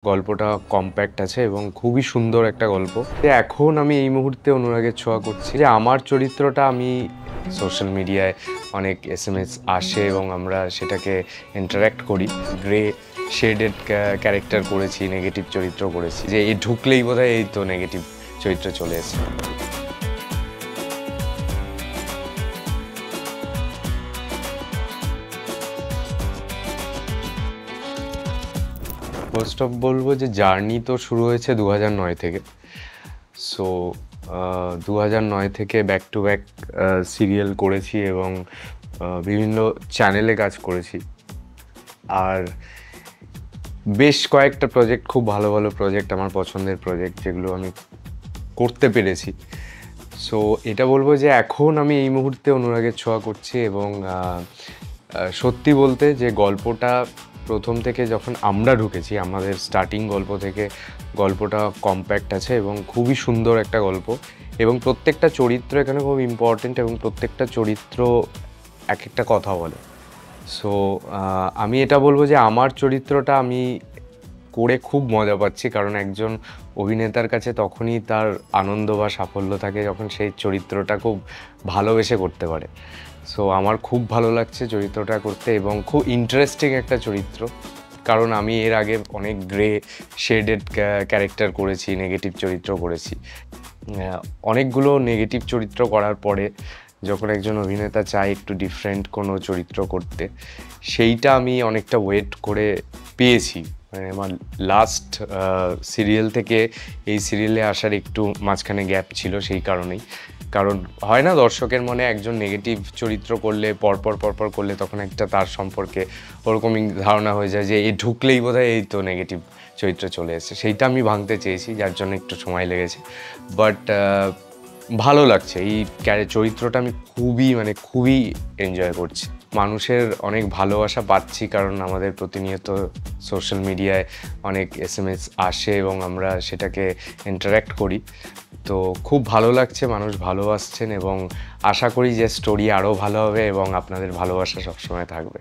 গল্পটা কম্প্যাক্ট আছে এবং খুবই সুন্দর একটা গল্প। এখন আমি এই মুহূর্তে অনুরাগের ছোঁয়া করছি যে আমার চরিত্রটা আমি সোশ্যাল মিডিয়ায় অনেক এসএমএস আসে এবং আমরা সেটাকে ইন্টারঅ্যাক্ট করি। গ্রে শেডেড ক্যারেক্টার করেছি, নেগেটিভ চরিত্র করেছি, যে এই ঢুকলেই বোধহয় এই তো নেগেটিভ চরিত্র চলে এসেছে। ফার্স্ট অফ বলবো যে জার্নি তো শুরু হয়েছে 2009 থেকে। সো 2009 থেকে ব্যাক টু ব্যাক সিরিয়াল করেছি এবং বিভিন্ন চ্যানেলে কাজ করেছি। আর বেশ কয়েকটা প্রজেক্ট, খুব ভালো ভালো প্রজেক্ট, আমার পছন্দের প্রজেক্ট, যেগুলো আমি করতে পেরেছি। সো এটা বলবো যে এখন আমি এই মুহূর্তে অনুরাগের ছোঁয়া করছি এবং সত্যি বলতে যে গল্পটা প্রথম থেকে যখন আমরা ঢুকেছি, আমাদের স্টার্টিং গল্প থেকে গল্পটা কম্প্যাক্ট আছে এবং খুবই সুন্দর একটা গল্প, এবং প্রত্যেকটা চরিত্র এখানে খুব ইম্পর্টেন্ট এবং প্রত্যেকটা চরিত্র এক একটা কথা বলে। সো আমি এটা বলবো যে আমার চরিত্রটা আমি করে খুব মজা পাচ্ছি, কারণ একজন অভিনেতার কাছে তখনই তার আনন্দ বা সাফল্য থাকে যখন সেই চরিত্রটা খুব ভালোবেসে করতে পারে। সো আমার খুব ভালো লাগছে চরিত্রটা করতে এবং খুব ইন্টারেস্টিং একটা চরিত্র, কারণ আমি এর আগে অনেক গ্রে শেডেড ক্যারেক্টার করেছি, নেগেটিভ চরিত্র করেছি। অনেকগুলো নেগেটিভ চরিত্র করার পরে যখন একজন অভিনেতা চায় একটু ডিফারেন্ট কোনো চরিত্র করতে, সেইটা আমি অনেকটা ওয়েট করে পেয়েছি। মানে আমার লাস্ট সিরিয়াল থেকে এই সিরিয়ালে আসার একটু মাঝখানে গ্যাপ ছিল, সেই কারণেই। কারণ হয় না, দর্শকের মনে একজন নেগেটিভ চরিত্র করলে পরপর করলে তখন একটা তার সম্পর্কে ওরকমই ধারণা হয়ে যায় যে এই ঢুকলেই বোধহয় এই তো নেগেটিভ চরিত্র চলে এসেছে। সেইটা আমি ভাঙতে চেয়েছি, যার জন্য একটু সময় লেগেছে। বাট ভালো লাগছে, এই চরিত্রটা আমি খুবই এনজয় করছি। মানুষের অনেক ভালোবাসা পাচ্ছি, কারণ আমাদের প্রতিনিয়ত সোশ্যাল মিডিয়ায় অনেক এসএমএস আসে এবং আমরা সেটাকে ইন্টারঅ্যাক্ট করি। তো খুব ভালো লাগছে, মানুষ ভালোবাসছেন এবং আশা করি যে স্টোরি আরও ভালো হবে এবং আপনাদের ভালোবাসা সবসময় থাকবে।